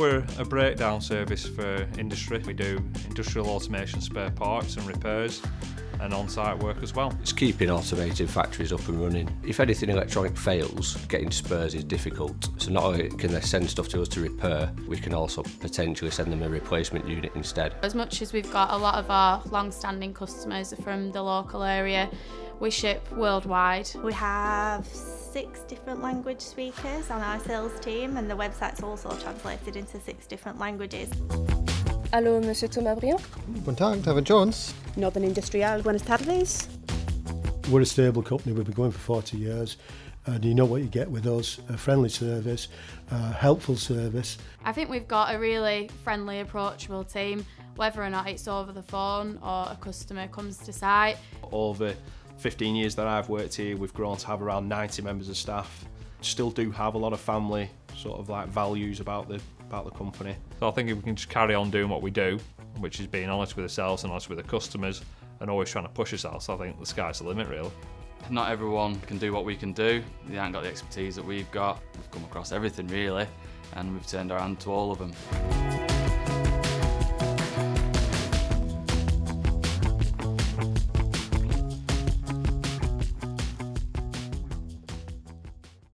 we're a breakdown service for industry. We do industrial automation spare parts and repairs and on-site work as well. It's keeping automated factories up and running. If anything electronic fails, getting spares is difficult. So not only can they send stuff to us to repair, we can also potentially send them a replacement unit instead. As much as we've got a lot of our long-standing customers from the local area, we ship worldwide. We have 6 different language speakers on our sales team, and the website's also translated into 6 different languages. Allô, Monsieur Thomas Briand? Guten Tag, David Jones. Northern Industrial, buenas tardes. We're a stable company, we've been going for 40 years, and you know what you get with us: a friendly service, a helpful service. I think we've got a really friendly, approachable team, whether or not it's over the phone or a customer comes to site. Over 15 years that I've worked here, we've grown to have around 90 members of staff. Still do have a lot of family sort of like values about the company. So I think if we can just carry on doing what we do, which is being honest with ourselves and honest with the customers and always trying to push ourselves, I think the sky's the limit really. Not everyone can do what we can do. They haven't got the expertise that we've got. We've come across everything really, and we've turned our hand to all of them.